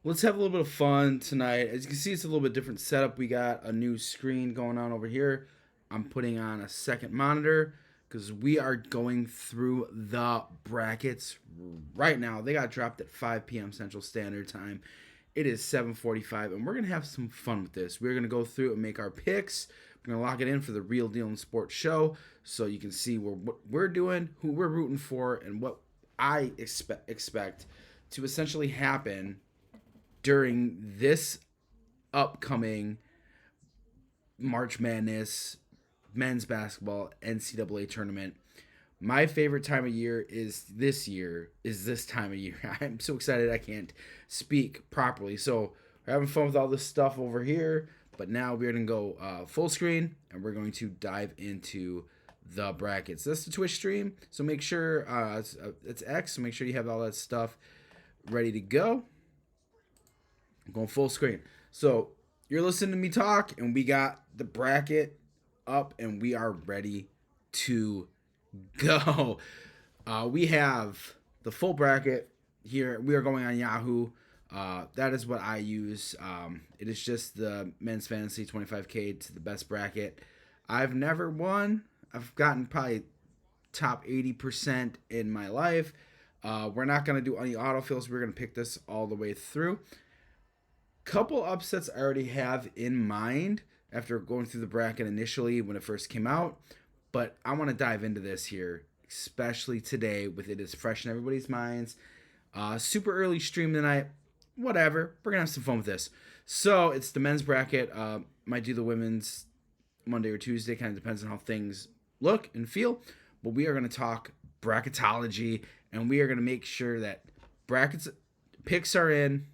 Let's have a little bit of fun tonight. As you can see, it's a little bit different setup. We got a new screen going on over here. I'm putting on a second monitor because we are going through the brackets right now. They got dropped at 5 p.m. Central Standard Time. It is 7:45, and we're going to have some fun with this. We're going to go through and make our picks. We're going to lock it in for the Real Deal in Sports show so you can see what we're doing, who we're rooting for, and what I expect to essentially happen during this upcoming March Madness men's basketball NCAA tournament. My favorite time of year is this time of year. I'm so excited I can't speak properly. So we're having fun with all this stuff over here, but now we're going to go full screen and we're going to dive into the brackets. This is the Twitch stream, so make sure it's X, so make sure you have all that stuff ready to go. I'm going full screen. So you're listening to me talk, and we got the bracket up, and we are ready to go. We have the full bracket here. We are going on Yahoo. That is what I use. It is just the men's fantasy 25K to the best bracket. I've never won. I've gotten probably top 80% in my life. We're not going to do any autofills. We're going to pick this all the way through. Couple upsets I already have in mind after going through the bracket initially when it first came out, but I want to dive into this here, especially today with it is fresh in everybody's minds. Super early stream tonight, whatever. We're gonna have some fun with this. So it's the men's bracket. Might do the women's Monday or Tuesday, kind of depends on how things look and feel. But we are gonna talk bracketology, and we are gonna make sure that brackets picks are in.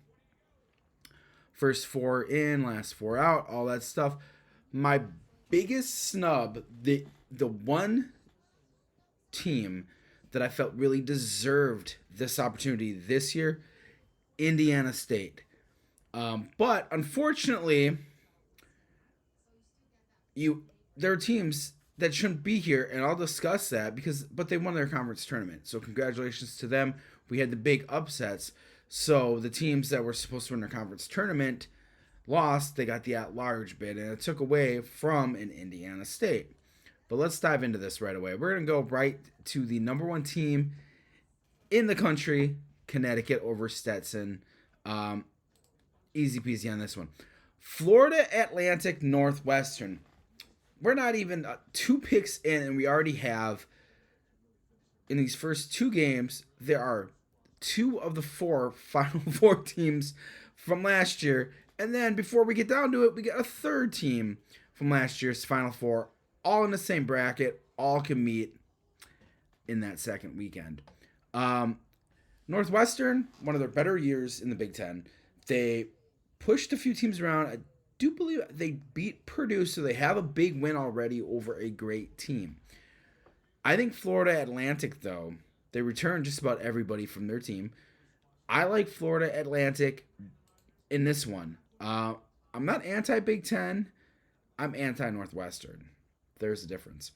First four in, last four out, all that stuff. My biggest snub, the one team that I felt really deserved this opportunity this year, Indiana State. But unfortunately, there are teams that shouldn't be here, and I'll discuss that but they won their conference tournament. So congratulations to them. We had the big upsets. So the teams that were supposed to win their conference tournament lost. They got the at-large bid, and it took away from an Indiana State. But let's dive into this right away. We're going to go right to the number one team in the country, Connecticut over Stetson. Easy peasy on this one. Florida Atlantic Northwestern. We're not even 2 picks in, and we already have, in these first 2 games, there are 2 of the 4 Final Four teams from last year. And then before we get down to it, we got a third team from last year's Final Four, all in the same bracket, all can meet in that second weekend. Northwestern, one of their better years in the Big Ten. They pushed a few teams around. I do believe they beat Purdue, so they have a big win already over a great team. I think Florida Atlantic, though, they returned just about everybody from their team. I like Florida Atlantic in this one. I'm not anti-Big Ten. I'm anti-Northwestern. There's a difference.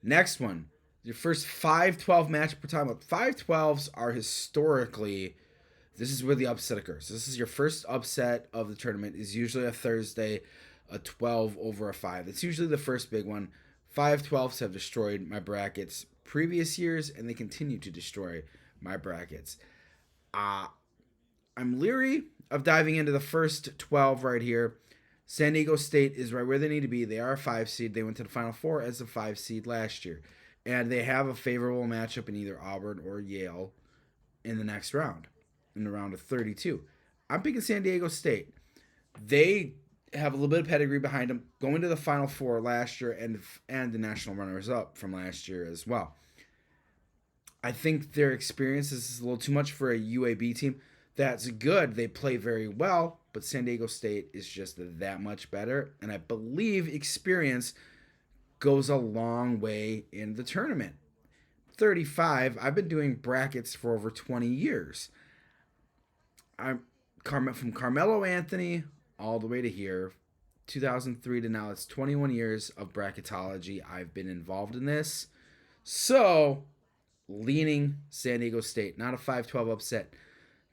Next one. Your first 5-12 matchup we're talking about. 5-12s are historically, this is where the upset occurs. This is your first upset of the tournament. Is usually a Thursday, a 12 over a 5. It's usually the first big one. 5-12s have destroyed my brackets previous years, and they continue to destroy my brackets. I'm leery of diving into the first 12 right here. San Diego State is right where they need to be. They are a 5 seed. They went to the Final Four as a 5 seed last year. And they have a favorable matchup in either Auburn or Yale in the next round, in the round of 32. I'm picking San Diego State. They have a little bit of pedigree behind them, going to the Final Four last year and the national runners-up from last year as well. I think their experience is a little too much for a UAB team. That's good. They play very well, but San Diego State is just that much better. And I believe experience goes a long way in the tournament. 35, I've been doing brackets for over 20 years. I'm from Carmelo Anthony all the way to here, 2003 to now. It's 21 years of bracketology. I've been involved in this. So, leaning San Diego State. Not a 5-12 upset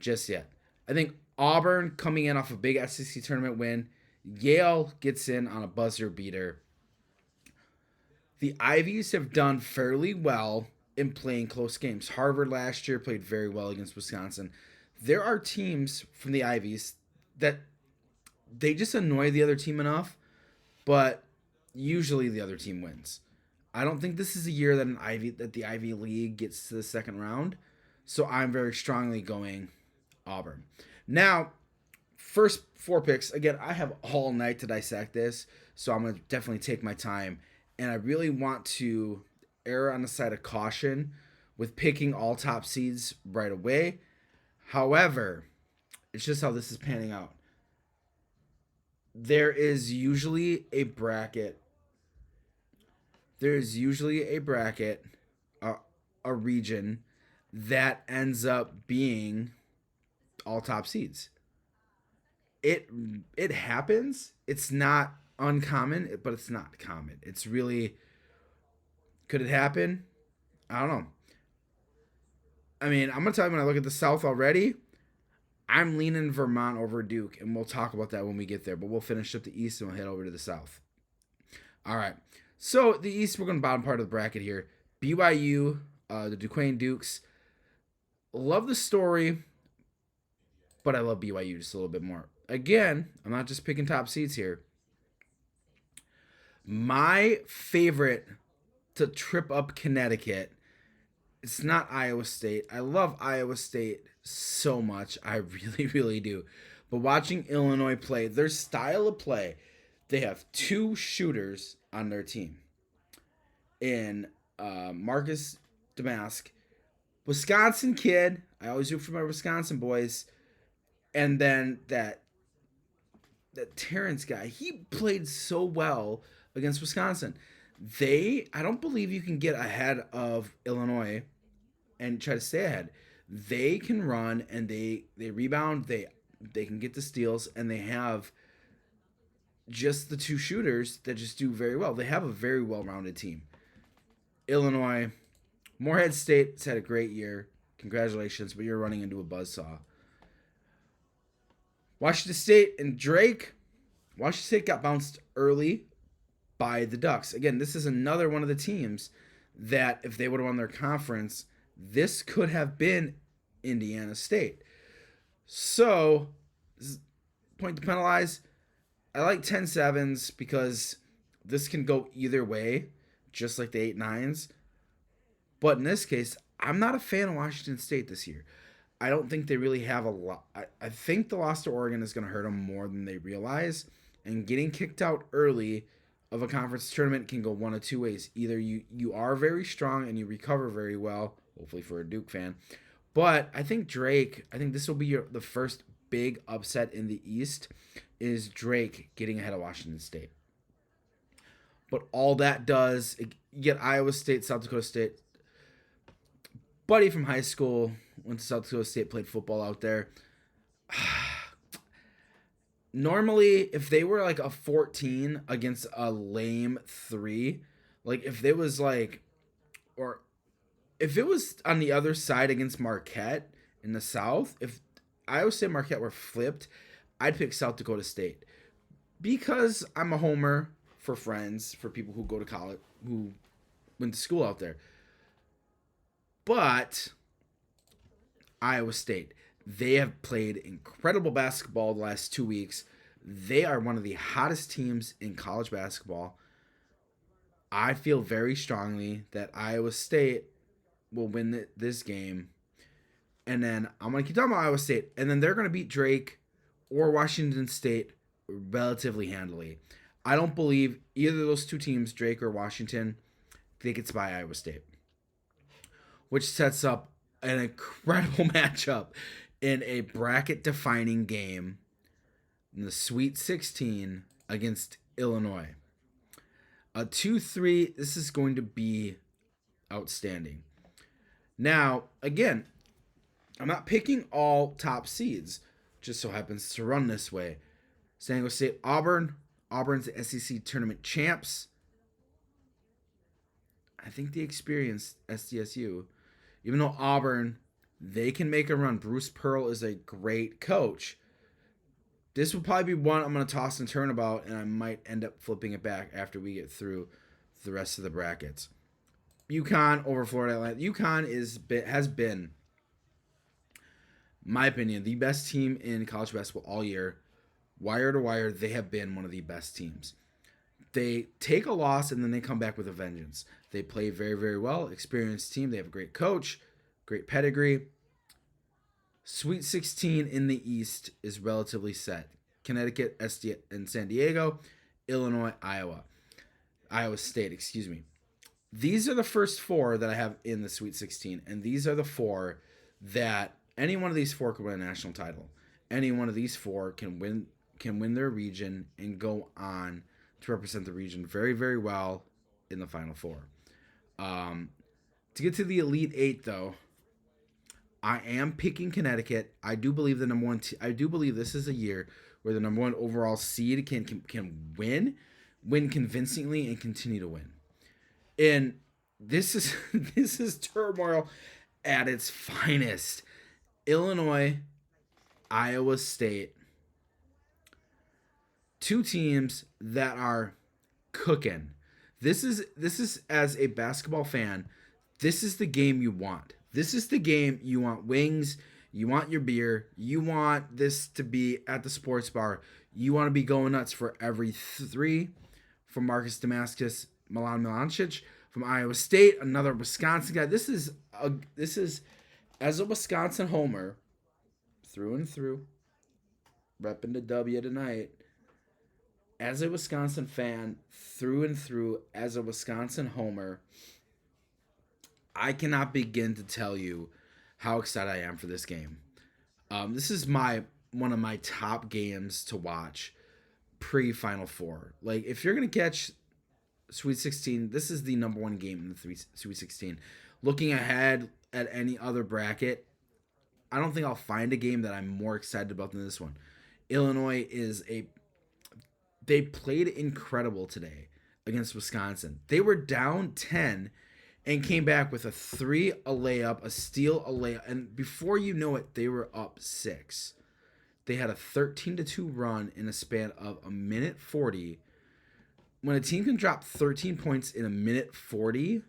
just yet. I think Auburn coming in off a big SEC tournament win. Yale gets in on a buzzer beater. The Ivies have done fairly well in playing close games. Harvard last year played very well against Wisconsin. There are teams from the Ivies that they just annoy the other team enough, but usually the other team wins. I don't think this is a year that the Ivy League gets to the second round, so I'm very strongly going Auburn. Now, first four picks. Again, I have all night to dissect this, so I'm gonna definitely take my time, and I really want to err on the side of caution with picking all top seeds right away. However, it's just how this is panning out. There is usually a bracket. There is usually a bracket, a, a region that ends up being all top seeds. It happens. It's not uncommon, but it's not common. It's really, could it happen? I don't know. I mean, I'm gonna tell you, when I look at the South already, I'm leaning Vermont over Duke, and we'll talk about that when we get there. But we'll finish up the East and we'll head over to the South. All right. So the East, we're going to bottom part of the bracket here. BYU, the Duquesne Dukes. Love the story, but I love BYU just a little bit more. Again, I'm not just picking top seeds here. My favorite to trip up Connecticut, it's not Iowa State. I love Iowa State so much. I really, really do. But watching Illinois play, their style of play, they have two shooters on their team in Marcus Damask, Wisconsin kid. I always root for my Wisconsin boys. And then that Terrence guy, he played so well against Wisconsin. I don't believe you can get ahead of Illinois and try to stay ahead. They can run and they rebound. They can get the steals, and they have just the two shooters that just do very well. They have a very well-rounded team. Illinois, Morehead State's had a great year. Congratulations, but you're running into a buzzsaw. Washington State and Drake. Washington State got bounced early by the Ducks. Again, this is another one of the teams that if they would have won their conference, this could have been Indiana State. So, point to penalize. I like 10-7s because this can go either way, just like the 8-9s. But in this case, I'm not a fan of Washington State this year. I don't think they really have a lot. I think the loss to Oregon is going to hurt them more than they realize. And getting kicked out early of a conference tournament can go one of two ways. Either you are very strong and you recover very well, hopefully for a Duke fan. But I think this will be the first big upset in the East, is Drake getting ahead of Washington State. But all that does, you get Iowa State, South Dakota State. Buddy from high school went to South Dakota State, played football out there. Normally, if they were like a 14 against a lame 3, like if it was like, or if it was on the other side against Marquette in the South, if Iowa State and Marquette were flipped, I'd pick South Dakota State. Because I'm a homer for friends, for people who go to college, who went to school out there. But Iowa State, they have played incredible basketball the last 2 weeks. They are one of the hottest teams in college basketball. I feel very strongly that Iowa State will win this game. And then I'm going to keep talking about Iowa State. And then they're going to beat Drake or Washington State relatively handily. I don't believe either of those two teams, Drake or Washington, they gets by Iowa State. Which sets up an incredible matchup in a bracket-defining game in the Sweet 16 against Illinois. A 2-3, this is going to be outstanding. Now, again, I'm not picking all top seeds. Just so happens to run this way. San Diego State, Auburn. Auburn's the SEC tournament champs. I think they experienced SDSU. Even though Auburn They can make a run. Bruce Pearl is a great coach. This will probably be one I'm going to toss and turn about, and I might end up flipping it back after we get through the rest of the brackets. UConn over Florida Atlantic. UConn has been, my opinion, the best team in college basketball all year. Wire to wire, they have been one of the best teams. They take a loss and then they come back with a vengeance. They play very, very well. Experienced team. They have a great coach, great pedigree. Sweet 16 in the East is relatively set. Connecticut, and San Diego, Illinois, Iowa State, excuse me. These are the first four that I have in the Sweet 16, and these are the four that any one of these four can win a national title. Any one of these four can win their region and go on to represent the region very, very well in the Final Four. To get to the Elite Eight, though, I am picking Connecticut. I do believe the number one. I do believe this is a year where the number one overall seed can win convincingly, and continue to win. And this is this is turmoil at its finest. Illinois, Iowa State, two teams that are cooking. This is as a basketball fan, this is the game you want. This is the game you want wings, you want your beer, you want this to be at the sports bar. You want to be going nuts for every three from Marcus Damascus, Milan Milancic from Iowa State, another Wisconsin guy. This is as a Wisconsin homer through and through, repping the W tonight. As a Wisconsin fan through and through, as a Wisconsin homer, I cannot begin to tell you how excited I am for this game. This is one of my top games to watch pre-Final Four. Like, if you're going to catch Sweet 16, this is the number one game in the Sweet 16. Looking ahead at any other bracket, I don't think I'll find a game that I'm more excited about than this one. Illinois they played incredible today against Wisconsin. They were down 10 and came back with a 3, a layup, a steal, a layup, and before you know it, they were up 6. They had a 13-2 run in a span of a minute 40. When a team can drop 13 points in a minute 40,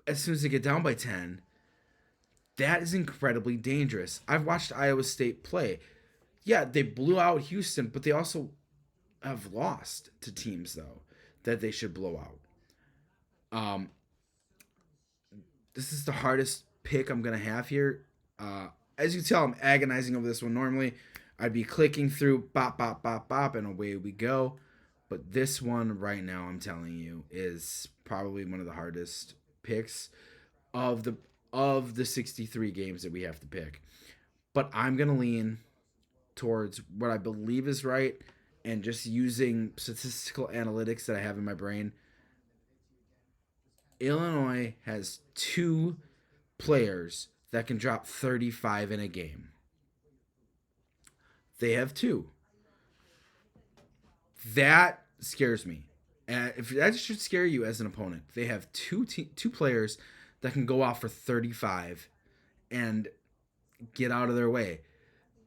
as soon as they get down by 10, that is incredibly dangerous. I've watched Iowa State play. Yeah, they blew out Houston, but they also have lost to teams, though, that they should blow out. This is the hardest pick I'm going to have here. As you tell, I'm agonizing over this one. Normally, I'd be clicking through, bop, bop, bop, bop, and away we go. But this one right now, I'm telling you, is probably one of the hardest picks of the 63 games that we have to pick. But I'm going to lean towards what I believe is right, and just using statistical analytics that I have in my brain. Illinois has 2 players that can drop 35 in a game. They have 2. That scares me. And if that should scare you as an opponent, they have two players that can go off for 35 and get out of their way.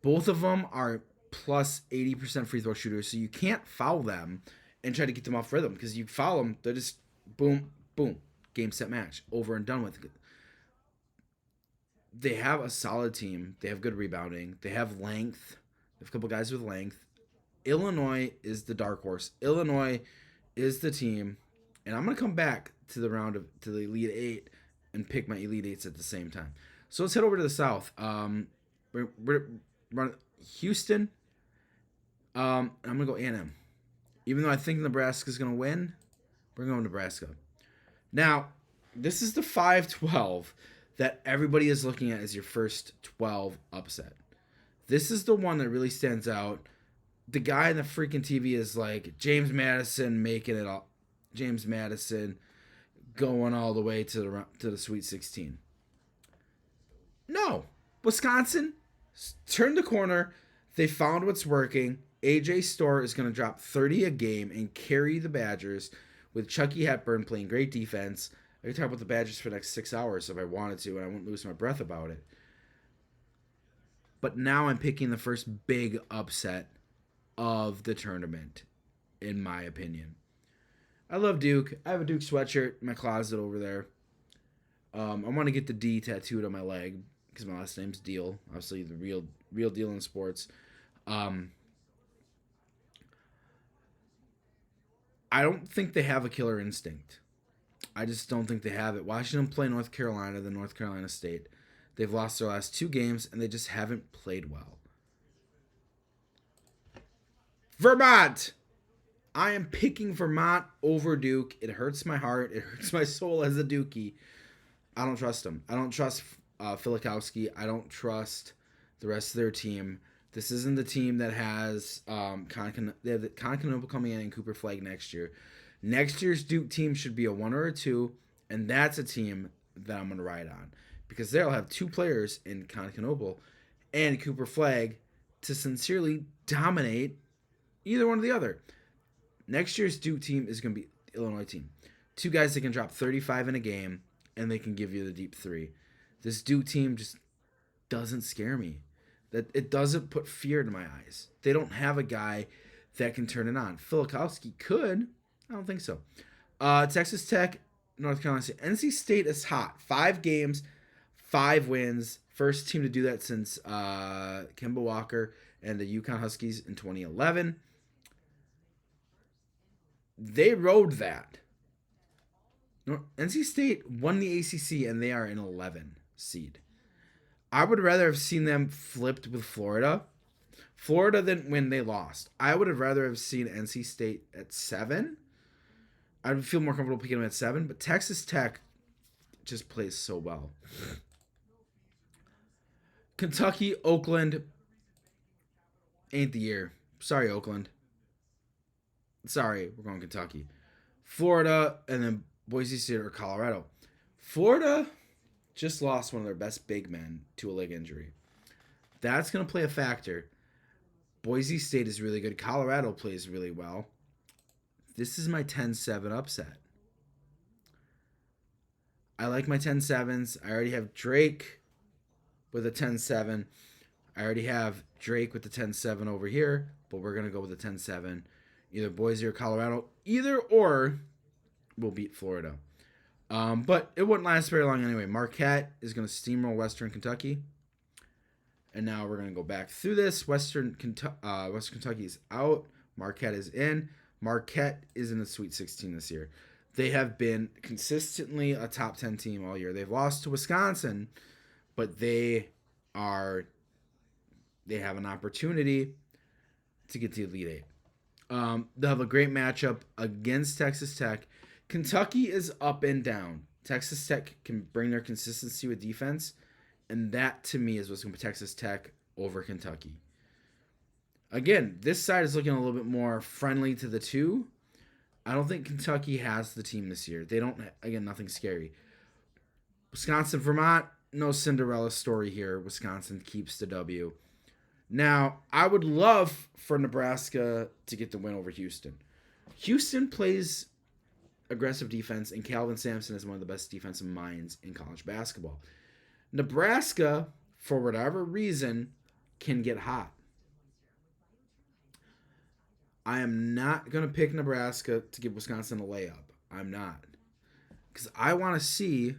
Both of them are plus 80% free throw shooters, so you can't foul them and try to get them off rhythm, because you foul them, they're just boom, boom, game, set, match, over and done with. They have a solid team. They have good rebounding. They have length. They have a couple guys with length. Illinois is the dark horse. Illinois is the team, and I'm going to come back to the Elite Eight and pick my Elite Eights at the same time. So let's head over to the South. We're Houston. I'm gonna go A&M. Even though I think Nebraska's gonna win, we're going Nebraska. Now, this is the 5-12 that everybody is looking at as your first 12 upset. This is the one that really stands out. The guy in the freaking TV is like James Madison making it all. James Madison going all the way to the Sweet 16. No, Wisconsin turned the corner. They found what's working. AJ Storr is going to drop 30 a game and carry the Badgers with Chucky Hepburn playing great defense. I could talk about the Badgers for the next 6 hours if I wanted to, and I wouldn't lose my breath about it. But now I'm picking the first big upset of the tournament, in my opinion. I love Duke. I have a Duke sweatshirt in my closet over there. I want to get the D tattooed on my leg because my last name's Deal. Obviously, the real deal in sports. Um, I don't think they have a killer instinct. I just don't think they have it. Watching them play North Carolina, the North Carolina State, they've lost their last 2 games and they just haven't played well. Vermont! I am picking Vermont over Duke. It hurts my heart. It hurts my soul as a Dookie. I don't trust them. I don't trust Filikowski. I don't trust the rest of their team. This isn't the team that has Concanova coming in and Cooper Flag next year. Next year's Duke team should be a 1 or a 2, and that's a team that I'm going to ride on because they'll have 2 players in Concanova and Cooper Flag to sincerely dominate either one or the other. Next year's Duke team is going to be the Illinois team. 2 guys that can drop 35 in a game, and they can give you the deep 3. This Duke team just doesn't scare me. That it doesn't put fear into my eyes. They don't have a guy that can turn it on. Filikowski could. I don't think so. Texas Tech, North Carolina State. NC State is hot. 5 games, 5 wins. First team to do that since Kemba Walker and the UConn Huskies in 2011. They rode that. NC State won the ACC, and they are an 11 seed. I would rather have seen them flipped with Florida than when they lost. I would have rather have seen NC State at 7. I would feel more comfortable picking them at 7, but Texas Tech just plays so well. Kentucky, Oakland ain't the year. Sorry, Oakland. Sorry, we're going Kentucky. Florida, and then Boise State or Colorado. Florida just lost one of their best big men to a leg injury. That's going to play a factor. Boise State is really good. Colorado plays really well. This is my 10-7 upset. I like my 10-7s. I already have Drake with a 10-7. I already have Drake with the 10-7 over here, but we're going to go with the 10-7. Either Boise or Colorado. Either or will beat Florida. But it wouldn't last very long anyway. Marquette is going to steamroll Western Kentucky. And now we're going to go back through this. Western Kentucky is out. Marquette is in. Marquette is in the Sweet 16 this year. They have been consistently a top 10 team all year. They've lost to Wisconsin, but they have an opportunity to get to the Elite Eight. They'll have a great matchup against Texas Tech. Kentucky is up and down. Texas Tech can bring their consistency with defense, and that to me is what's going to put Texas Tech over Kentucky. Again, this side is looking a little bit more friendly to the 2. I don't think Kentucky has the team this year. They don't, again, nothing scary. Wisconsin, Vermont, no Cinderella story here. Wisconsin keeps the W. Now, I would love for Nebraska to get the win over Houston. Houston plays aggressive defense, and Calvin Sampson is one of the best defensive minds in college basketball. Nebraska, for whatever reason, can get hot. I am not going to pick Nebraska to give Wisconsin a layup. I'm not. Because I want to see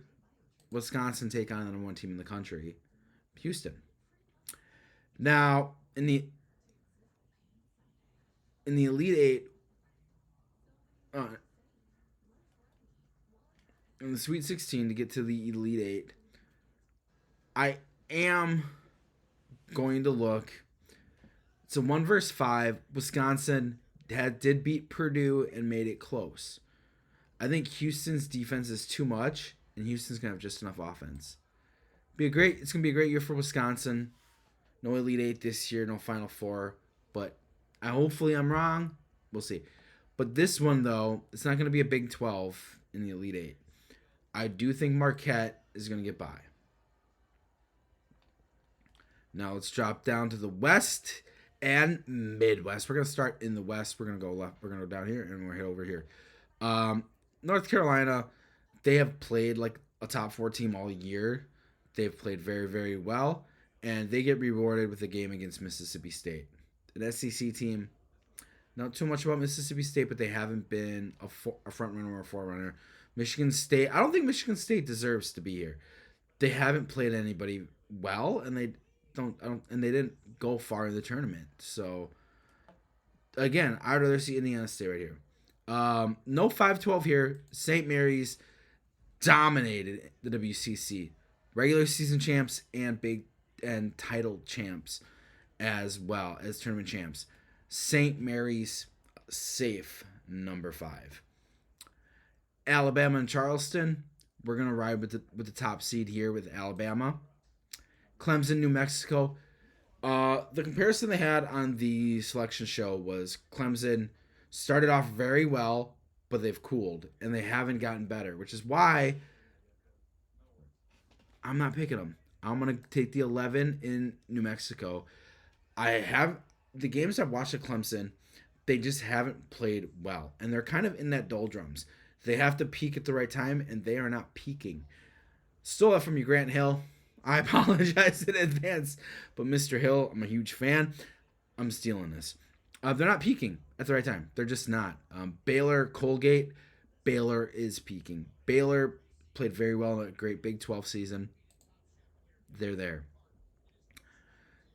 Wisconsin take on the number 1 team in the country, Houston. Now, in the Elite Eight, in the Sweet 16 to get to the Elite Eight, I am going to look. It's a 1 versus 5. Wisconsin did beat Purdue and made it close. I think Houston's defense is too much, and Houston's gonna have just enough offense. It's gonna be a great year for Wisconsin. No Elite Eight this year, no Final Four, but hopefully I'm wrong. We'll see. But this one though, it's not gonna be a Big 12 in the Elite Eight. I do think Marquette is gonna get by. Now let's drop down to the West and Midwest. We're going to start in the West. We're going to go left. We're going to go down here, and we're going to head over here. North Carolina, they have played like a top 4 team all year. They've played very, very well, and they get rewarded with a game against Mississippi State. An SEC team, not too much about Mississippi State, but they haven't been a front runner or a forerunner. Michigan State, I don't think Michigan State deserves to be here. They haven't played anybody well, and and they didn't go far in the tournament. So again, I'd rather see Indiana State right here. No 5-12 here. St. Mary's dominated the WCC, regular season champs and title champs as well as tournament champs. St. Mary's safe number 5. Alabama and Charleston. We're gonna ride with the top seed here with Alabama. Clemson, New Mexico. The comparison they had on the selection show was Clemson started off very well, but they've cooled and they haven't gotten better, which is why I'm not picking them. I'm gonna take the 11 in New Mexico. I have the games I've watched at Clemson, they just haven't played well, and they're kind of in that doldrums. They have to peak at the right time, and they are not peaking. Stole that from you, Grant Hill. I apologize in advance, but Mr. Hill, I'm a huge fan. I'm stealing this. They're not peaking at the right time. They're just not. Baylor, Colgate. Baylor is peaking. Baylor played very well in a great Big 12 season. They're there.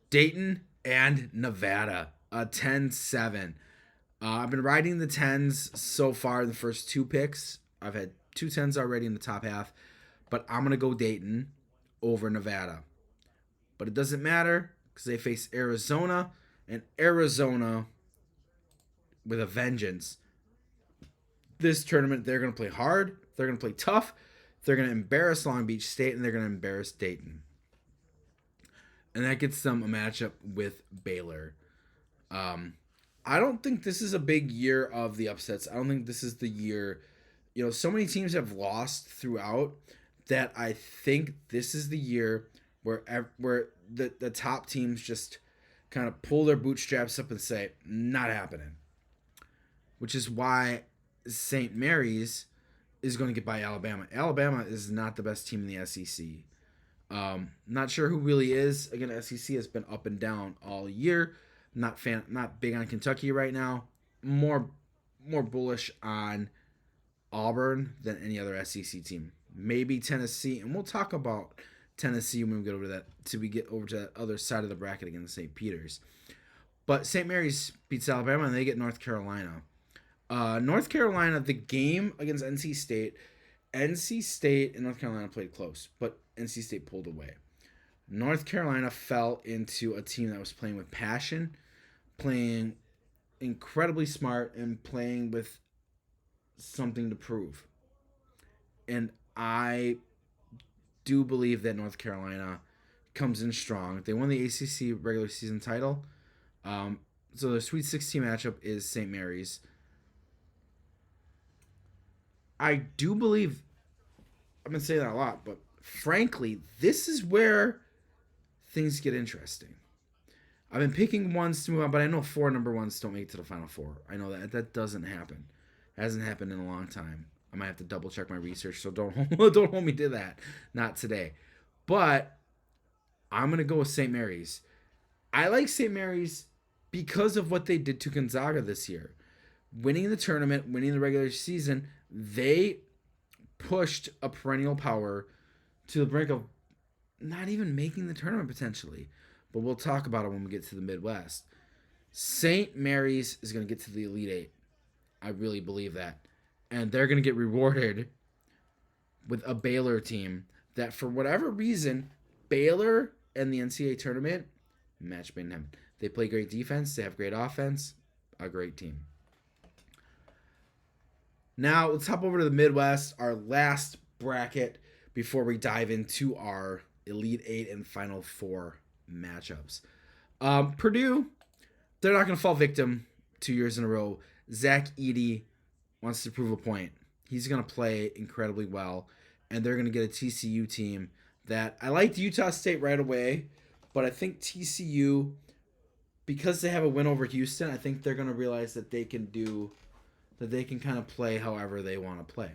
Dayton and Nevada, a 10-7. I've been riding the 10s so far in the first 2 picks. I've had 2 10s already in the top half, but I'm going to go Dayton over Nevada. But it doesn't matter because they face Arizona, and Arizona with a vengeance. This tournament, they're going to play hard. They're going to play tough. They're going to embarrass Long Beach State, and they're going to embarrass Dayton. And that gets them a matchup with Baylor. I don't think this is a big year of the upsets. I don't think this is the year. So many teams have lost throughout that I think this is the year where the top teams just kind of pull their bootstraps up and say, not happening. Which is why St. Mary's is going to get by Alabama. Alabama is not the best team in the SEC. Not sure who really is. Again, SEC has been up and down all year. Not big on Kentucky right now. More bullish on Auburn than any other SEC team. Maybe Tennessee, and we'll talk about Tennessee when we get over to that other side of the bracket against St. Peter's. But St. Mary's beats Alabama, and they get North Carolina. North Carolina, the game against NC State and North Carolina played close, but NC State pulled away. North Carolina fell into a team that was playing with passion, playing incredibly smart, and playing with something to prove. And I do believe that North Carolina comes in strong. They won the ACC regular season title. So the Sweet 16 matchup is St. Mary's. I do believe, I've been saying that a lot, but frankly, this is where things get interesting. I've been picking ones to move on, but I know 4 number ones don't make it to the Final Four. I know that doesn't happen. It hasn't happened in a long time. I might have to double check my research, so don't hold me to that. Not today. But I'm going to go with St. Mary's. I like St. Mary's because of what they did to Gonzaga this year. Winning the tournament, winning the regular season, they pushed a perennial power to the brink of not even making the tournament potentially. But we'll talk about it when we get to the Midwest. St. Mary's is going to get to the Elite Eight. I really believe that. And they're going to get rewarded with a Baylor team that, for whatever reason, Baylor and the NCAA tournament match made in heaven. They play great defense. They have great offense. A great team. Now, let's hop over to the Midwest, our last bracket, before we dive into our Elite Eight and Final Four matchups. Purdue, they're not going to fall victim 2 years in a row. Zach Edey wants to prove a point. He's going to play incredibly well, and they're going to get a TCU team that I liked Utah State right away, but I think TCU, because they have a win over Houston, I think they're going to realize that they can kind of play however they want to play.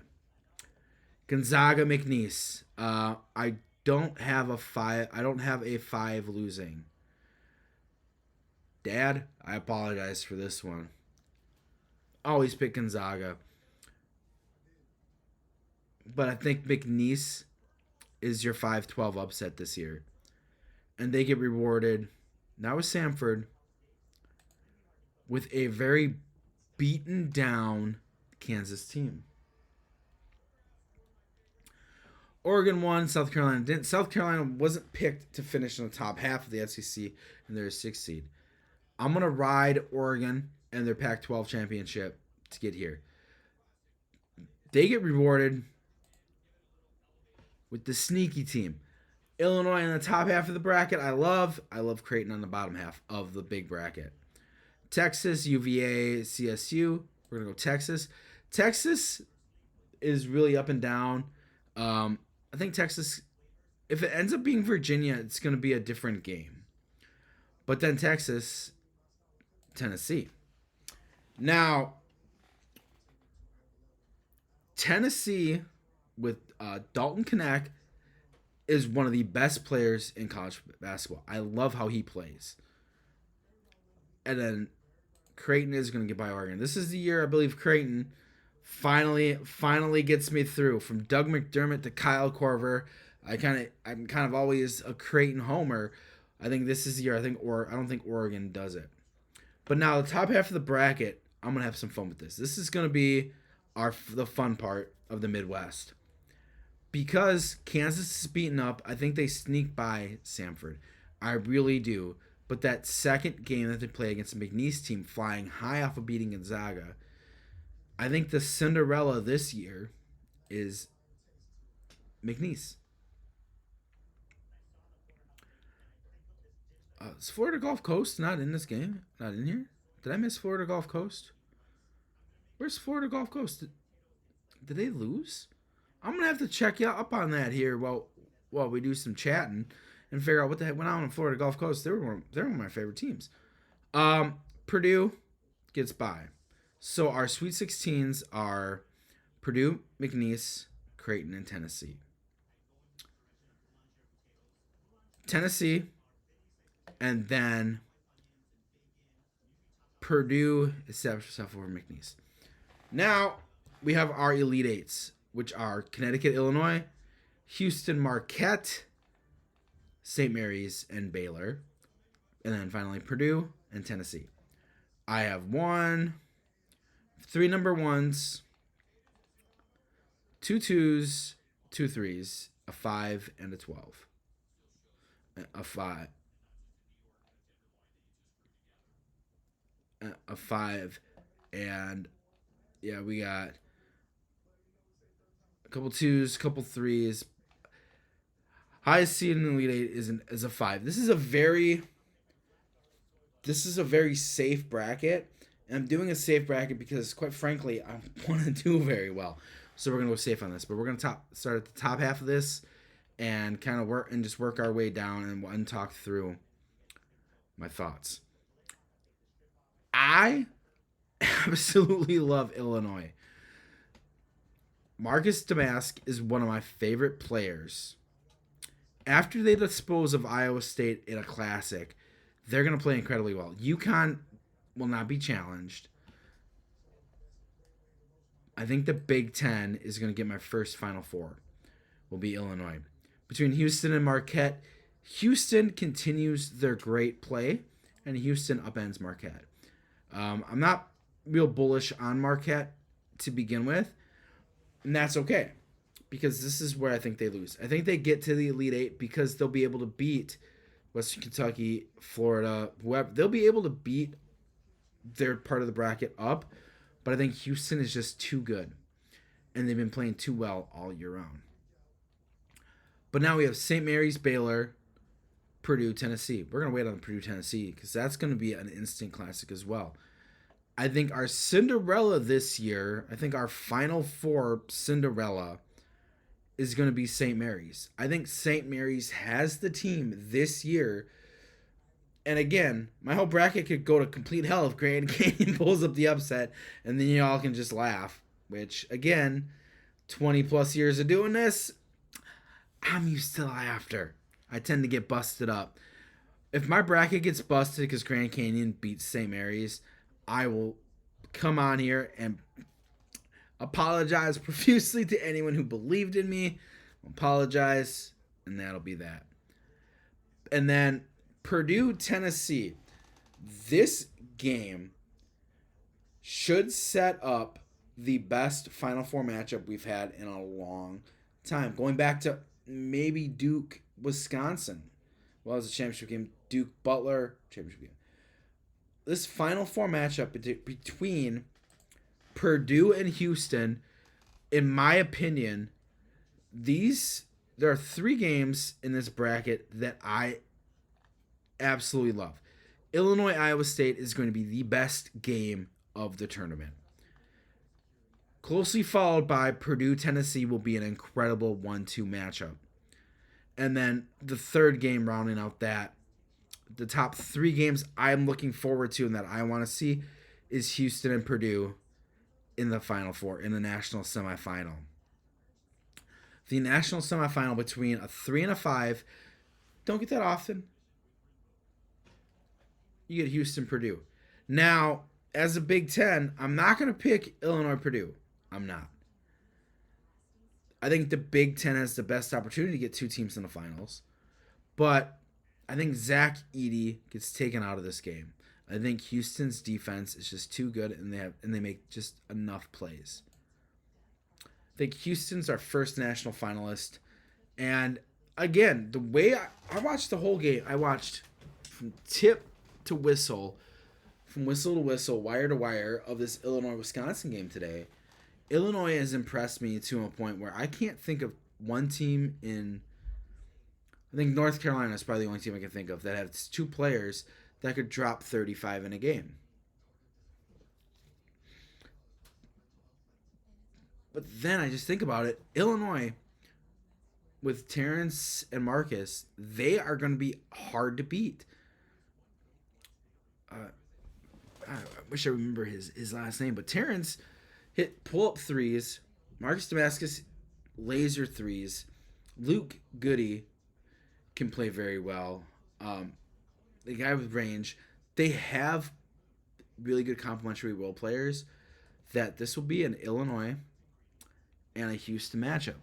Gonzaga, McNeese. I don't have a 5. I don't have a 5 losing. Dad, I apologize for this one. Always pick Gonzaga. But I think McNeese is your 5-12 upset this year. And they get rewarded, not with Samford, with a very beaten down Kansas team. Oregon won, South Carolina didn't. South Carolina wasn't picked to finish in the top half of the SEC, and they're a 6th seed. I'm going to ride Oregon and their Pac-12 championship to get here. They get rewarded with the sneaky team. Illinois in the top half of the bracket, I love. I love Creighton on the bottom half of the big bracket. Texas, UVA, CSU. We're going to go Texas. Texas is really up and down. I think Texas, if it ends up being Virginia, it's going to be a different game. But then Texas, Tennessee. Now, Tennessee with Dalton Knecht is one of the best players in college basketball. I love how he plays. And then Creighton is going to get by Oregon. This is the year I believe Creighton finally gets me through. From Doug McDermott to Kyle Korver, I'm kind of always a Creighton homer. I think this is the year. I don't think Oregon does it. But now the top half of the bracket, I'm gonna have some fun with this. This is gonna be the fun part of the Midwest. Because Kansas is beaten up, I think they sneak by Samford. I really do. But that second game that they play against the McNeese team, flying high off of beating Gonzaga, I think the Cinderella this year is McNeese. Is Florida Gulf Coast not in this game? Not in here? Did I miss Florida Gulf Coast? Where's Florida Gulf Coast? Did they lose? I'm going to have to check you up on that here while we do some chatting and figure out what the heck went on in Florida Gulf Coast. They're one of my favorite teams. Purdue gets by. So our Sweet 16s are Purdue, McNeese, Creighton, and Tennessee. Tennessee, and then Purdue established itself over McNeese. Now we have our Elite Eights, which are Connecticut, Illinois, Houston, Marquette, St. Mary's, and Baylor. And then finally Purdue and Tennessee. I have 3 number 1s, 2 2s, 2 3s, a 5, and a 12. A 5. A 5. And yeah, we got a couple 2s, couple 3s. Highest seed in the Elite Eight is a 5. This is a very safe bracket. And I'm doing a safe bracket because, quite frankly, I want to do very well. So we're going to go safe on this. But we're going to start at the top half of this and kind of work our way down and talk through my thoughts. I absolutely love Illinois. Marcus Damask is one of my favorite players. After they dispose of Iowa State in a classic, they're going to play incredibly well. UConn will not be challenged. I think the Big Ten is going to get my first Final Four. Will be Illinois. Between Houston and Marquette, Houston continues their great play, and Houston upends Marquette. I'm not real bullish on Marquette to begin with, and that's okay, because this is where I think they lose. I think they get to the Elite Eight because they'll be able to beat Western Kentucky, Florida, whoever. They'll be able to beat their part of the bracket up, but I think Houston is just too good, and they've been playing too well all year round. But now we have St. Mary's, Baylor, Purdue, Tennessee. We're going to wait on Purdue, Tennessee, because that's going to be an instant classic as well. I think our Cinderella this year, I think our Final Four Cinderella is going to be St. Mary's. I think St. Mary's has the team this year. And again, my whole bracket could go to complete hell if Grand Canyon pulls up the upset, and then y'all can just laugh. Which, again, 20 plus years of doing this, I'm used to laughter. I tend to get busted up. If my bracket gets busted because Grand Canyon beats St. Mary's, I will come on here and apologize profusely to anyone who believed in me. Apologize, and that'll be that. And then Purdue, Tennessee. This game should set up the best Final Four matchup we've had in a long time. Going back to maybe Duke, Wisconsin. Well, it was a championship game. Duke, Butler, championship game. This Final Four matchup between Purdue and Houston, in my opinion, there are 3 games in this bracket that I absolutely love. Illinois, Iowa State is going to be the best game of the tournament. Closely followed by Purdue, Tennessee will be an incredible 1-2 matchup. And then the third game rounding out that, the top 3 games I'm looking forward to and that I want to see is Houston and Purdue in the Final Four, in the national semifinal. The national semifinal between a 3 and a 5, don't get that often. You get Houston, Purdue. Now, as a Big Ten, I'm not going to pick Illinois, Purdue. I'm not. I think the Big Ten has the best opportunity to get 2 teams in the finals. But I think Zach Edey gets taken out of this game. I think Houston's defense is just too good, and they make just enough plays. I think Houston's our first national finalist. And again, the way I watched the whole game, I watched from tip to whistle, from whistle to whistle, wire to wire of this Illinois-Wisconsin game today. Illinois has impressed me to a point where I can't think of one team in... I think North Carolina is probably the only team I can think of that has 2 players that could drop 35 in a game. But then I just think about it. Illinois, with Terrence and Marcus, they are going to be hard to beat. I wish I remember his last name, but Terrence hit pull-up threes. Marcus Damascus, laser threes. Luke Goody can play very well. The guy with range. They have really good complementary role players. That this will be an Illinois and a Houston matchup.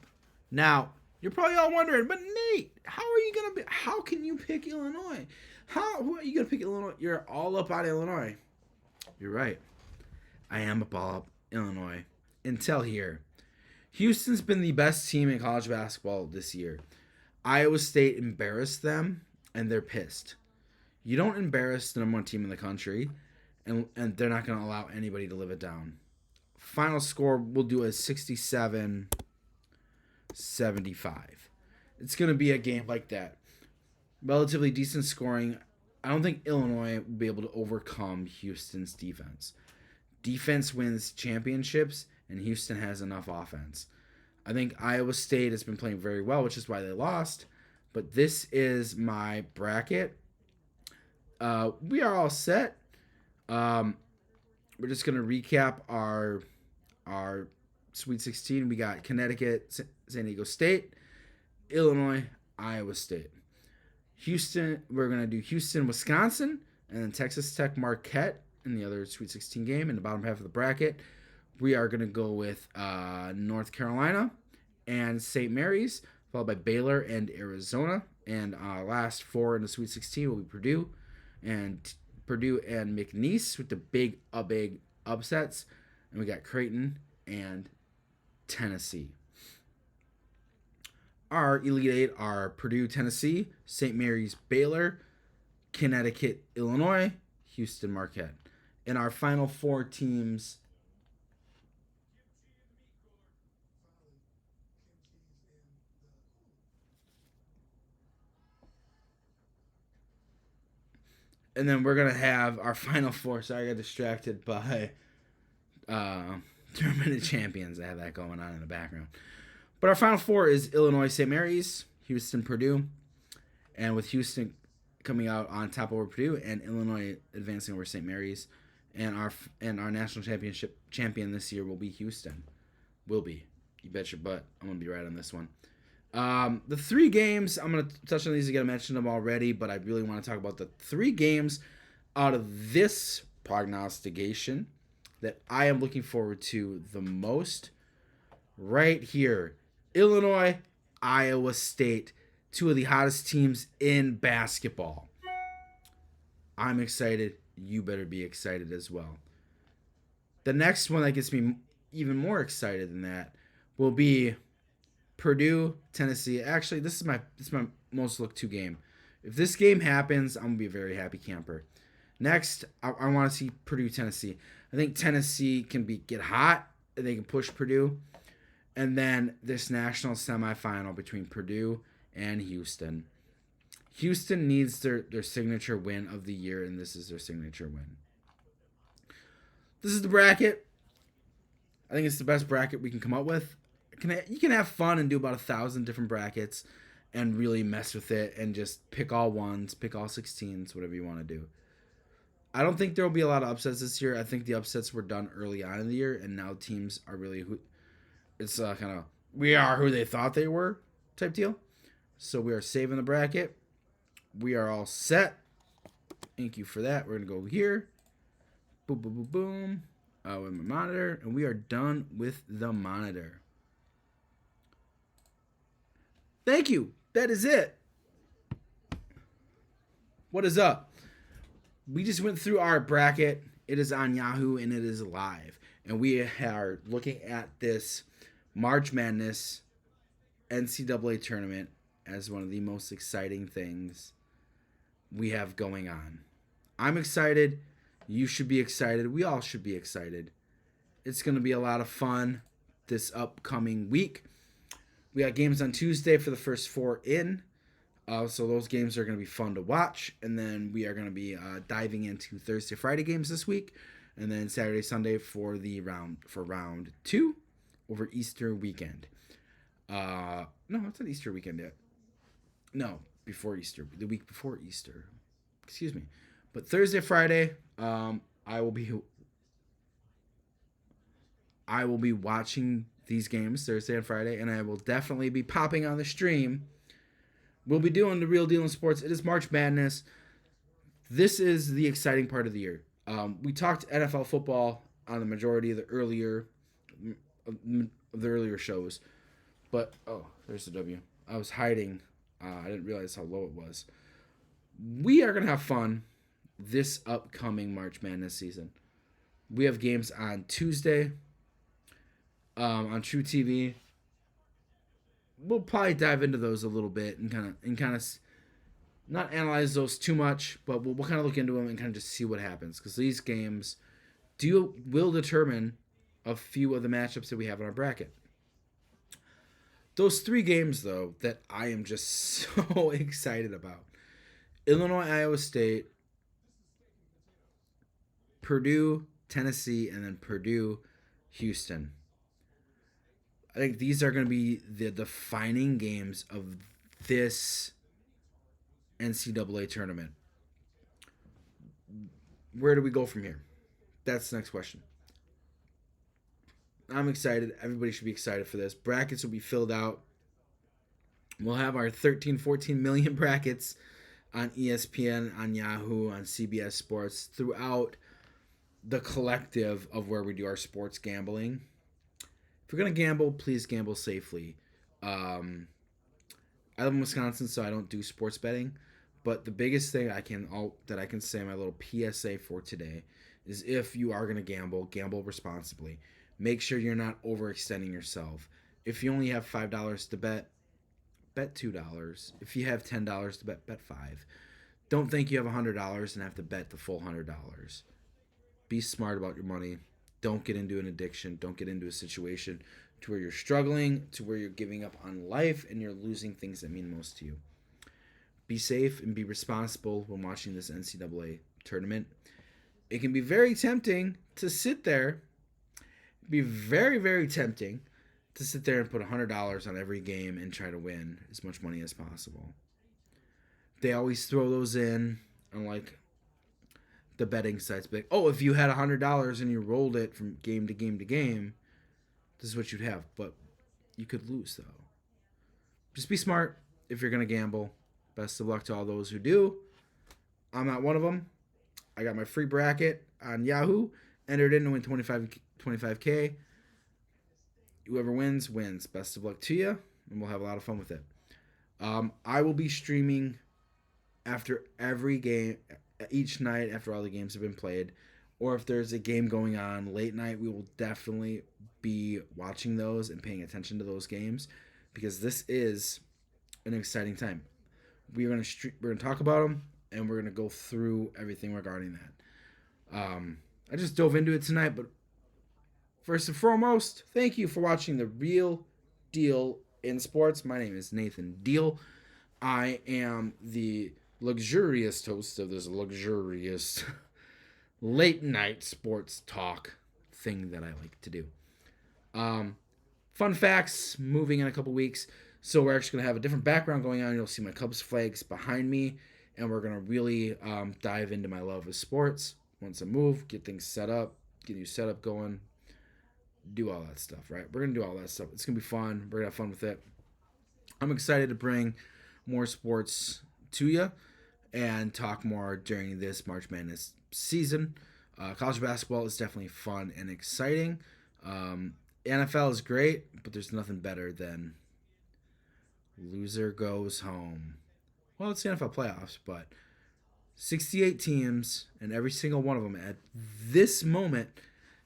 Now, you're probably all wondering, but Nate, how can you pick Illinois? Who are you gonna pick Illinois? You're all up on Illinois. You're right. I am up all up Illinois. Until here. Houston's been the best team in college basketball this year. Iowa State embarrassed them, and they're pissed. You don't embarrass the number 1 team in the country, and they're not going to allow anybody to live it down. Final score, we'll do a 67-75. It's going to be a game like that. Relatively decent scoring. I don't think Illinois will be able to overcome Houston's defense. Defense wins championships, and Houston has enough offense. I think Iowa State has been playing very well, which is why they lost. But this is my bracket. We are all set. We're just going to recap our Sweet 16. We got Connecticut, San Diego State, Illinois, Iowa State. Houston, we're going to do Houston, Wisconsin, and then Texas Tech, Marquette in the other Sweet 16 game in the bottom half of the bracket. We are going to go with North Carolina and St. Mary's, followed by Baylor and Arizona. And our last 4 in the Sweet 16 will be Purdue and McNeese with the big upsets. And we got Creighton and Tennessee. Our Elite 8 are Purdue, Tennessee, St. Mary's, Baylor, Connecticut, Illinois, Houston, Marquette. And our final 4 teams... And then we're going to have our final 4. Sorry, I got distracted by Tournament of Champions. I have that going on in the background. But our final 4 is Illinois, St. Mary's, Houston, Purdue. And with Houston coming out on top over Purdue and Illinois advancing over St. Mary's. And our national championship champion this year will be Houston. Will be. You bet your butt. I'm going to be right on this one. The 3 games, I'm going to touch on these again. I mentioned them already, but I really want to talk about the 3 games out of this prognostication that I am looking forward to the most. Right here, Illinois, Iowa State, 2 of the hottest teams in basketball. I'm excited. You better be excited as well. The next one that gets me even more excited than that will be Purdue, Tennessee. Actually, this is my most looked to game. If this game happens, I'm gonna be a very happy camper. Next, I want to see Purdue, Tennessee. I think Tennessee can get hot. They can push Purdue. And then this national semifinal between Purdue and Houston. Houston needs their signature win of the year, and this is their signature win. This is the bracket. I think it's the best bracket we can come up with. You can have fun and do about 1,000 different brackets and really mess with it and just pick all ones, pick all 16s, whatever you want to do. I don't think there will be a lot of upsets this year. I think the upsets were done early on in the year, and now teams are really it's kind of we are who they thought they were type deal. So we are saving the bracket. We are all set. Thank you for that. We're going to go here. Boom, boom, boom, boom. With my monitor. And we are done with the monitor. Thank you. That is it. What is up? We just went through our bracket. It is on Yahoo and it is live. And we are looking at this March Madness NCAA tournament as one of the most exciting things we have going on. I'm excited. You should be excited. We all should be excited. It's going to be a lot of fun this upcoming week. We got games on Tuesday for the first 4 in. So those games are going to be fun to watch. And then we are going to be diving into Thursday, Friday games this week. And then Saturday, Sunday for round 2 over Easter weekend. No, it's not Easter weekend yet. No, before Easter. The week before Easter. Excuse me. But Thursday, Friday, I will be watching these games Thursday and Friday, and I will definitely be popping on the stream. We'll be doing the real deal in sports. It is March Madness. This is the exciting part of the year. We talked NFL football on the majority of the earlier shows, but there's the W. I was hiding. I didn't realize how low it was. We are gonna have fun this upcoming March Madness season. We have games on Tuesday on True TV. We'll probably dive into those a little bit and kind of not analyze those too much, but we'll kind of look into them and kind of just see what happens, because these games will determine a few of the matchups that we have in our bracket. Those 3 games, though, that I am just so excited about: Illinois, Iowa State, Purdue, Tennessee, and then Purdue, Houston. I think these are going to be the defining games of this NCAA tournament. Where do we go from here? That's the next question. I'm excited. Everybody should be excited for this. Brackets will be filled out. We'll have our 13, 14 million brackets on ESPN, on Yahoo, on CBS Sports, throughout the collective of where we do our sports gambling. If you're going to gamble, please gamble safely. I live in Wisconsin, so I don't do sports betting. But the biggest thing I can say, my little PSA for today, is if you are going to gamble responsibly. Make sure you're not overextending yourself. If you only have $5 to bet $2. If you have $10 to bet $5. Don't think you have $100 and have to bet the full $100. Be smart about your money. Don't get into an addiction. Don't get into a situation to where you're struggling, to where you're giving up on life, and you're losing things that mean most to you. Be safe and be responsible when watching this NCAA tournament. It can be very tempting to sit there. Be very, very tempting to sit there and put $100 on every game and try to win as much money as possible. They always throw those in on like the betting sites. But if you had $100 and you rolled it from game to game to game, this is what you'd have. But You could lose, though. Just be smart if you're going to gamble. Best of luck to all those who do. I'm not one of them. I got my free bracket on Yahoo. Entered in to win 25K. Whoever wins, wins. Best of luck to you, and we'll have a lot of fun with it. I will be streaming after every game, each night after all the games have been played. Or if there's a game going on late night, we will definitely be watching those and paying attention to those games because this is an exciting time. We're gonna talk about them and we're gonna go through everything regarding that. I just dove into it tonight, but first and foremost, thank you for watching The Real Deal in Sports. My name is Nathan Deal. I am the luxurious host of this luxurious late night sports talk thing that I like to do. Fun facts, moving in a couple weeks. So we're actually going to have a different background going on. You'll see my Cubs flags behind me. And we're going to really dive into my love of sports. Once I move, get things set up, get you set up going, do all that stuff, right? We're going to do all that stuff. It's going to be fun. We're going to have fun with it. I'm excited to bring more sports to you and talk more during this March Madness season. College basketball is definitely fun and exciting. NFL is great, but there's nothing better than loser goes home. Well, it's the NFL playoffs, but 68 teams, and every single one of them at this moment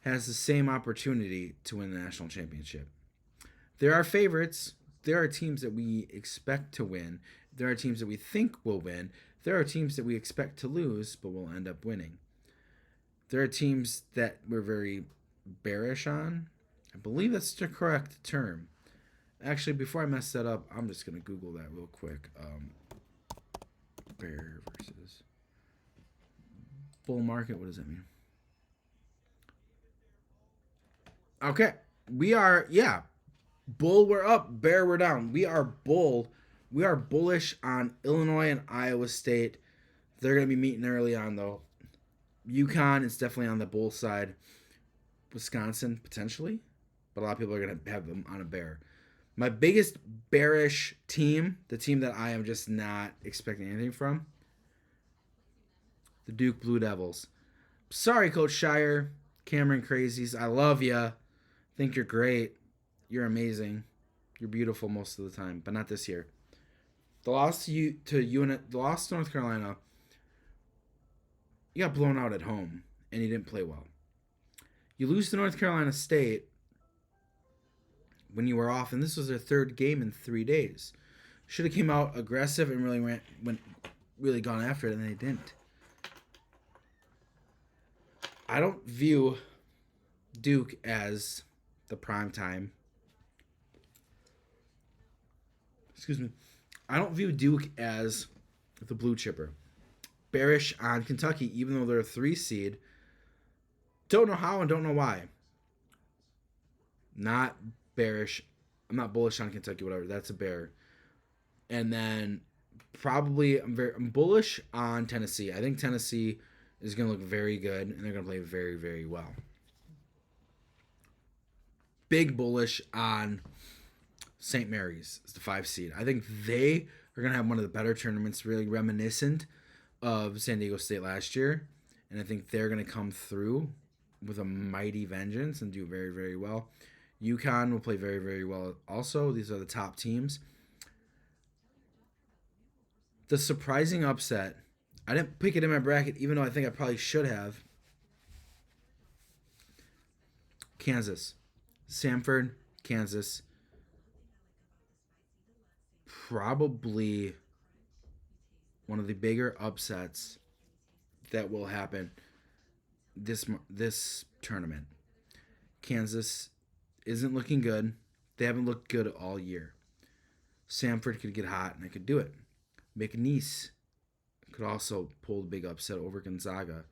has the same opportunity to win the national championship. There are favorites. There are teams that we expect to win. There are teams that we think will win. There are teams that we expect to lose, but will end up winning. There are teams that we're very bearish on. I believe that's the correct term. Actually, before I mess that up, I'm just going to Google that real quick. Bear versus bull market. What does that mean? Okay. We are, bull, we're up. Bear, we're down. We are bull. We are bullish on Illinois and Iowa State. They're going to be meeting early on, though. UConn is definitely on the bull side. Wisconsin, potentially. But a lot of people are going to have them on a bear. My biggest bearish team, the team that I am just not expecting anything from, the Duke Blue Devils. Sorry, Coach Shire, Cameron Crazies. I love you. Think you're great. You're amazing. You're beautiful most of the time, but not this year. The loss to North Carolina, you got blown out at home, and you didn't play well. You lose to North Carolina State when you were off, and this was their third game in 3 days. Should have came out aggressive and really gone after it, and they didn't. I don't view Duke as the prime time. Excuse me. I don't view Duke as the blue chipper. Bearish on Kentucky, even though they're a 3 seed. Don't know how and don't know why. Not bearish. I'm not bullish on Kentucky, whatever. That's a bear. And then probably I'm bullish on Tennessee. I think Tennessee is going to look very good, and they're going to play very, very well. Big bullish on St. Mary's. It's the 5 seed. I think they are going to have one of the better tournaments, really reminiscent of San Diego State last year. And I think they're going to come through with a mighty vengeance and do very, very well. UConn will play very, very well also. These are the top teams. The surprising upset, I didn't pick it in my bracket, even though I think I probably should have. Kansas. Samford, Kansas. Probably one of the bigger upsets that will happen this tournament. Kansas isn't looking good. They haven't looked good all year. Samford could get hot, and they could do it. McNeese could also pull the big upset over Gonzaga.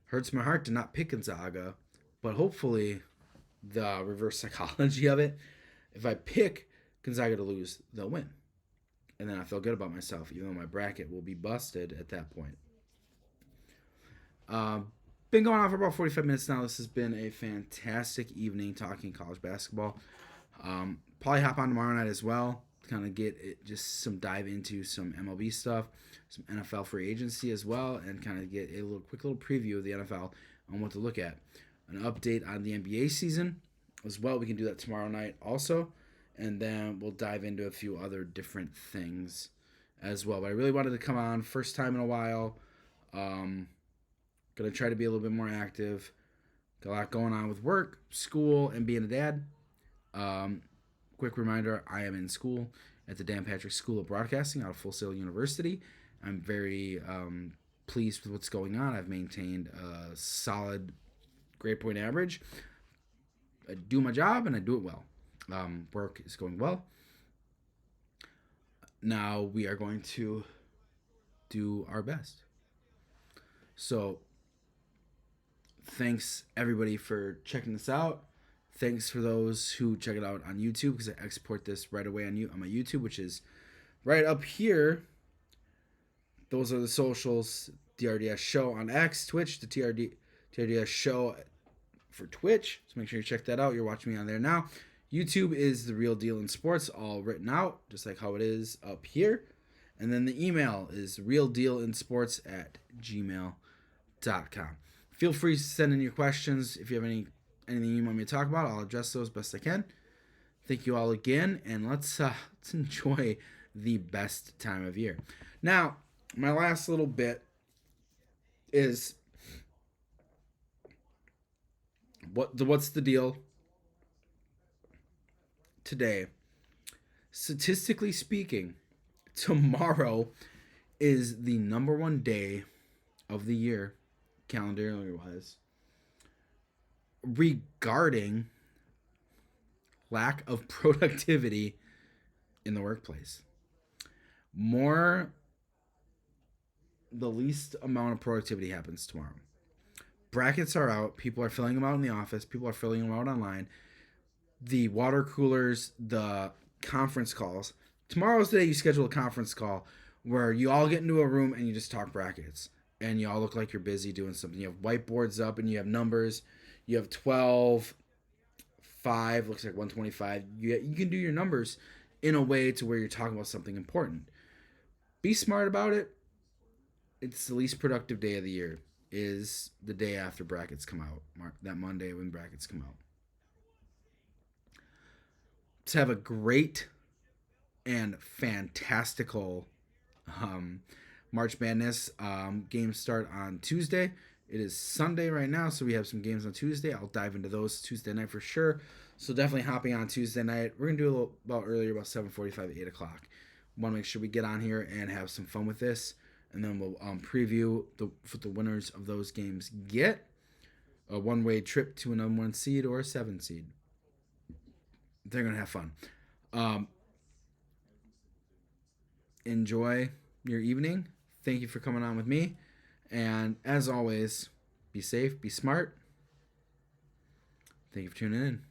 Hurts my heart to not pick Gonzaga, but hopefully the reverse psychology of it, if I pick Gonzaga to lose, they'll win. And then I feel good about myself, even though my bracket will be busted at that point. Been going on for about 45 minutes now. This has been a fantastic evening talking college basketball. Probably hop on tomorrow night as well. Kind of get it, just some dive into some MLB stuff, some NFL free agency as well, and kind of get a quick little preview of the NFL on what to look at. An update on the NBA season as well. We can do that tomorrow night also, and then we'll dive into a few other different things as well. But I really wanted to come on first time in a while. Gonna try to be a little bit more active. Got a lot going on with work, school, and being a dad. Quick reminder, I am in school at the Dan Patrick School of Broadcasting out of Full Sail University. I'm very pleased with what's going on. I've maintained a solid grade point average. I do my job and I do it well. Work is going well. Now we are going to do our best. So thanks everybody for checking this out. Thanks for those who check it out on YouTube, because I export this right away on my YouTube, which is right up here. Those are the socials. TRDS show on X, Twitch, the TRDS show for Twitch. So make sure you check that out. You're watching me on there now. YouTube is The Real Deal in Sports, all written out, just like how it is up here. And then the email is realdealinsports@gmail.com. Feel free to send in your questions. If you have anything you want me to talk about, I'll address those best I can. Thank you all again, and let's enjoy the best time of year. Now, my last little bit is what's the deal today? Statistically speaking, tomorrow is the number one day of the year, calendar-wise, regarding lack of productivity in the workplace. The least amount of productivity happens tomorrow. Brackets are out. People are filling them out in the office. People are filling them out online. The water coolers, the conference calls. Tomorrow's the day you schedule a conference call where you all get into a room and you just talk brackets. And you all look like you're busy doing something. You have whiteboards up and you have numbers. You have 12, 5, looks like 125. You can do your numbers in a way to where you're talking about something important. Be smart about it. It's the least productive day of the year is the day after brackets come out. That Monday when brackets come out. Let's have a great and fantastical March Madness. Games start on Tuesday. It is Sunday right now, so we have some games on Tuesday. I'll dive into those Tuesday night for sure. So definitely hopping on Tuesday night. We're going to do a little about earlier, about 7:45, 8 o'clock. Want to make sure we get on here and have some fun with this. And then we'll preview what the winners of those games get. A one-way trip to a number 1 seed or a 7 seed. They're going to have fun. Enjoy your evening. Thank you for coming on with me. And as always, be safe, be smart. Thank you for tuning in.